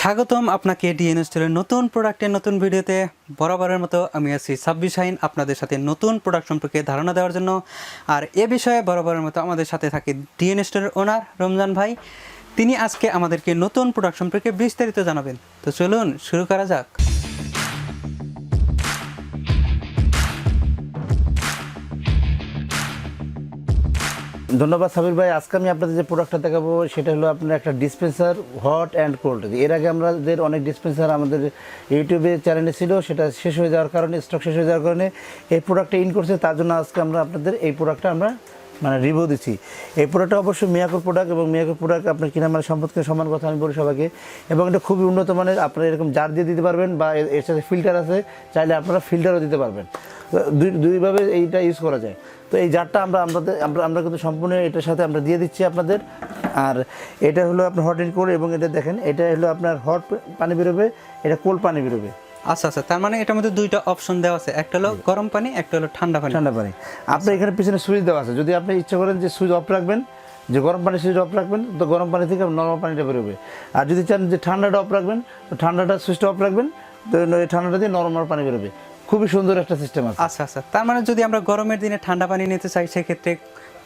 স্বাগতম আপনাকে ডিএন স্টোরের নতুন প্রোডাক্টের নতুন ভিডিওতে। বরাবরের মতো আমি আছি সাব্বির শাহিন আপনাদের সাথে নতুন প্রোডাক্ট সম্পর্কে ধারণা দেওয়ার জন্য। আর এ বিষয়ে বরাবরের মতো আমাদের সাথে থাকে ডিএন স্টোরের ওনার রমজান ভাই। তিনি আজকে আমাদেরকে নতুন প্রোডাক্ট সম্পর্কে বিস্তারিত জানাবেন। তো চলুন শুরু করা যাক। ধন্যবাদ সাবির ভাই। আজকে আমি আপনাদের যে প্রোডাক্টটা দেখাবো সেটা হলো আপনার একটা ডিসপেন্সার, হট অ্যান্ড কোল্ড। এর আগে আমাদের অনেক ডিসপেন্সার আমাদের ইউটিউবে চ্যানেলে ছিল, সেটা শেষ হয়ে যাওয়ার কারণে, স্টক শেষ হয়ে যাওয়ার কারণে এই প্রোডাক্টটা ইন করছে। তার জন্য আজকে আমরা আপনাদের এই প্রোডাক্টটা আমরা রিভিউ দিচ্ছি। এই প্রোডাক্টটা অবশ্যই মিয়াকোর প্রোডাক্ট, এবং মিয়াকোর প্রোডাক্ট আপনার কিনা সম্পদকে সমান কথা আমি বলি সবাইকে। এবং এটা খুবই উন্নত মানের, আপনারা এরকম জার দিয়ে দিতে পারবেন, বা এর সাথে ফিল্টার আছে, চাইলে আপনারা ফিল্টারও দিতে পারবেন। দুইভাবে এইটা ইউজ করা যায়। তো এই জারটা আমরা কিন্তু সম্পূর্ণ এটার সাথে আমরা দিয়ে দিচ্ছি আপনাদের। আর এটা হলো আপনার হট অ্যান্ড কোল্ড, এবং এটা দেখেন এটা হলো আপনার হট পানি বেরোবে, এটা কোল্ড পানি বেরোবে। আচ্ছা আচ্ছা, তার মানে এটার মধ্যে দুইটা অপশন দেওয়া আছে, একটা হলো গরম পানি, একটা হলো ঠান্ডা পানি। আপনার এখানে পিছনে সুইচ দেওয়া আছে, যদি আপনি ইচ্ছা করেন যে সুইচ অফ রাখবেন, যে গরম পানি সুইচ অফ রাখবেন, তো গরম পানি থেকে নরমাল পানিটা বেরোবে। আর যদি চান যে ঠান্ডাটা অফ রাখবেন, তো ঠান্ডাটা সুইচটা অফ রাখবেন, তো এই ঠান্ডাটা দিয়ে নরমাল পানি বেরোবে। খুবই সুন্দর একটা সিস্টেম আছে। আচ্ছা আচ্ছা, তার মানে যদি আমরা গরমের দিনে ঠান্ডা পানি নিতে চাই, সেক্ষেত্রে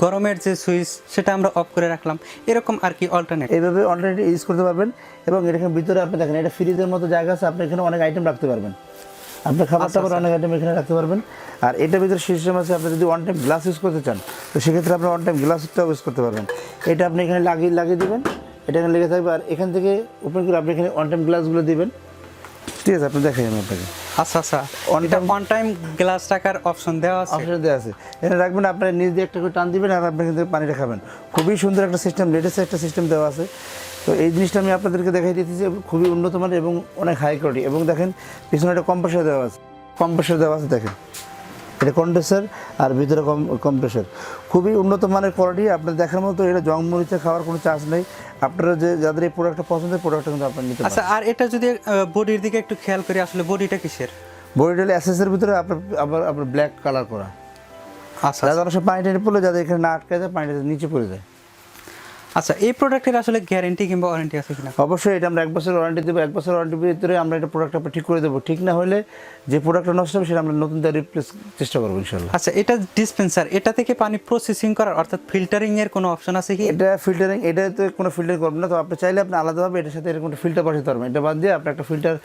গরমের যে সুইচ সেটা আমরা অফ করে রাখলাম, এরকম আর কি অল্টারনেট, এইভাবে অল্টারনেট ইউজ করতে পারবেন। এবং এখানে ভিতরে আপনি দেখেন এটা ফ্রিজের মতো জায়গা আছে, আপনি এখানে অনেক আইটেম রাখতে পারবেন, আপনার খাবার টাবার অনেক আইটেম এখানে রাখতে পারবেন। আর এটার ভিতরে সিস্টেম আছে, আপনি যদি ওয়ান টাইম গ্লাস ইউজ করতে চান, তো সেক্ষেত্রে আপনি ওয়ান টাইম গ্লাসটাও ইউজ করতে পারবেন। এটা আপনি এখানে লাগিয়ে দেবেন, এটা এখানে লেগে থাকবে। আর এখান থেকে ওপেন করে আপনি এখানে ওয়ান টাইম গ্লাসগুলো দিবেন। ঠিক আছে, আপনি দেখাই আমি আপনাকে। আচ্ছা আচ্ছা, ওয়ান টাইম গ্লাস রাখার অপশন দেওয়া আছে, এখানে রাখবেন, আপনার নিচ দিয়ে একটা করে টান দিবেন, আর আপনি কিন্তু পানিটা খাবেন। খুবই সুন্দর একটা সিস্টেম, লেটেস্ট একটা সিস্টেম দেওয়া আছে। তো এই জিনিসটা আমি আপনাদেরকে দেখাই দিতেছি, খুবই উন্নত মানের এবং অনেক হাই কোয়ালিটি। এবং দেখেন পিছনে একটা কম্প্রেসার দেওয়া আছে, দেখেন এটা কন্ডেন্সার, আর ভিতরে কম্প্রেসার। খুবই উন্নত মানের কোয়ালিটি, আপনার দেখার মতো। এটা জং মরিচে খাওয়ার কোনো চান্স নেই। আপনারা যাদের এই প্রোডাক্টটা পছন্দ, প্রোডাক্টটা কিন্তু আপনার নিতে পারেন। আচ্ছা, আর এটা যদি বডির দিকে একটু খেয়াল করি, আসলে বডিটা কিসের? বডিটা এসএসের ভিতরে আপনার ব্ল্যাক কালার করা। আচ্ছা, যাদের অবশ্যই পানিটা পড়লে, যাদের এখানে না আটকে যায়, পানিটা নিচে পড়ে যায়। আচ্ছা, এই প্রোডাক্টের আসলে গ্যারান্টি কিংবা ওয়ারেন্টি আছে কিনা? অবশ্যই এটা আমরা 1 বছর ওয়ারেন্টি দেবো। 1 বছর ওয়ারেন্টির ভিতরে আমরা এটা প্রোডাক্ট আমরা ঠিক করে দেবো। ঠিক না হলে যে প্রোডাক্টটা নষ্ট হবে, সেটা আমরা নতুন দিয়ে রিপ্লেস চেষ্টা করবো ইনশাআল্লাহ। আচ্ছা, এটা ডিসপেন্সার, এটা থেকে পানি প্রসেসিং করার অর্থাৎ ফিল্টারিং এর কোনো অপশন আছে কি? এটা ফিল্টারিং, এটাতে কোনো ফিল্টার করবেন না। তো আপনি চাইলে আপনি আলাদাভাবে এটার সাথে এরকম একটা ফিল্টার বসাতে পারবেন। এটা বাদ দিয়ে আপনি একটা ফিল্টার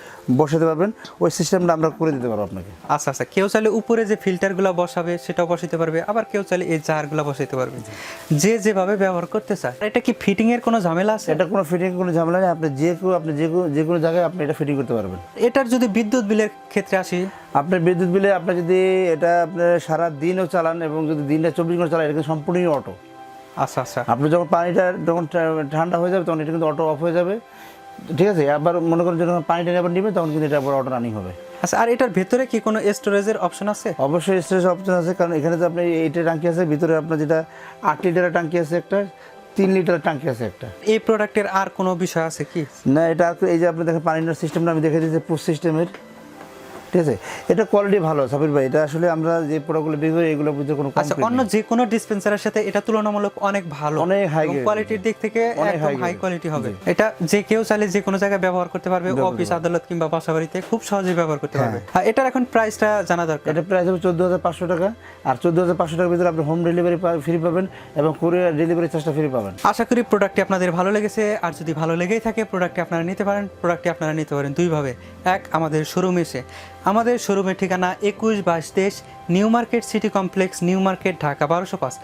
বসাতে পারবেন, ওই সিস্টেমটা আমরা করে দিতে পারবো আপনাকে। আচ্ছা আচ্ছা, কেউ চাইলে উপরে যে ফিল্টারগুলো বসাবে সেটাও বসাতে পারবে, আবার কেউ চাইলে এই জারগুলো বসাতে পারবে, যে যেভাবে ব্যবহার করতে চায়। এটা কি ফিটিং এর কোনো ঝামেলা আছে? এটা কোনো ফিটিং কোনো ঝামেলা নেই। আপনি যে কোনো জায়গায় আপনি এটা ফিটিং করতে পারবেন। এটার যদি বিদ্যুৎ বিলের ক্ষেত্রে আসি, আপনার বিদ্যুৎ বিলে আপনি যদি এটা আপনার সারা দিনও চালান, এবং যদি দিনটা 24 ঘন্টা চালান, এটা কিন্তু সম্পূর্ণই অটো। আচ্ছা আচ্ছা, আপনি যখন পানিটা যখন ঠান্ডা হয়ে যাবে, তখন এটা কিন্তু অটো অফ হয়ে যাবে। ঠিক আছে, আবার মনে করেন যখন পানিটা আবার নেবে, তখন কিন্তু এটা আবার অটো রানিং হবে। আচ্ছা, আর এটার ভেতরে কি কোনো স্টোরেজের অপশন আছে? অবশ্যই স্টোরেজ অপশন আছে, কারণ এখানে তো আপনি এইটা ট্যাঙ্কি আছে, ভিতরে আপনার যেটা 8 লিটারের ট্যাঙ্কি আছে একটা, 3 লিটারের ট্যাঙ্কি আছে একটা। এই প্রোডাক্টের আর কোনো বিষয় আছে কি? না, এটা এই যে আপনি দেখেন পানির সিস্টেমটা আমি দেখে দিয়েছি, পুশ সিস্টেমের। ঠিক আছে, এটা কোয়ালিটি ভালো সাবির ভাই। এটা আসলে আমরা যে প্রোডাক্টগুলো বিক্রি করি, এগুলোর ভিতরে কোনো আচ্ছা, অন্য যে কোনো ডিসপেন্সারের সাথে এটা তুলনামূলক অনেক ভালো, অনেক হাই কোয়ালিটির দিক থেকে একদম হাই কোয়ালিটি হবে। এটা যে কেউ চাইলে যে কোনো জায়গায় ব্যবহার করতে পারবে, অফিস আদালত কিংবা বাসাবাড়িতে খুব সহজেই ব্যবহার করতে পারবে। আর এটার এখন প্রাইসটা জানা দরকার। এটা প্রাইস হবে 14,500 টাকা। আর 14,500 টাকার ভিতরে আপনি হোম ডেলিভারি ফ্রি পাবেন, এবং কুরিয়ার ডেলিভারি চার্জটা ফ্রি পাবেন। আশা করি প্রোডাক্টটি আপনাদের ভালো লেগেছে। আর যদি ভালো লেগেই থাকে, প্রোডাক্টটি আপনারা নিতে পারেন দুইভাবে। এক, আমাদের শোরুমে এসে। আমাদের শোরুমের ঠিকানা 21-22-23 new market city complex, new market, Dhaka 1205।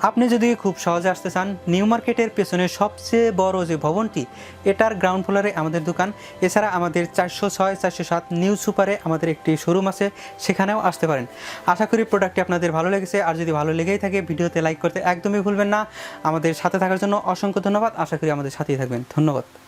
আপনি যদি খুব সহজে আসতে চান, নিউ মার্কেটের পেছনে সবচেয়ে বড় যে ভবনটি, এটার গ্রাউন্ড ফ্লোরে আমাদের দোকান। এছাড়া আমাদের 406, 407 নিউ সুপারে আমাদের একটি শোরুম আছে, সেখানেও আসতে পারেন। আশা করি প্রোডাক্টটি আপনাদের ভালো লেগেছে। আর যদি ভালো লেগেই থাকে, ভিডিওতে লাইক করতে একদমই ভুলবেন না। আমাদের সাথে থাকার জন্য অসংখ্য ধন্যবাদ। আশা করি আমাদের সাথেই থাকবেন। ধন্যবাদ।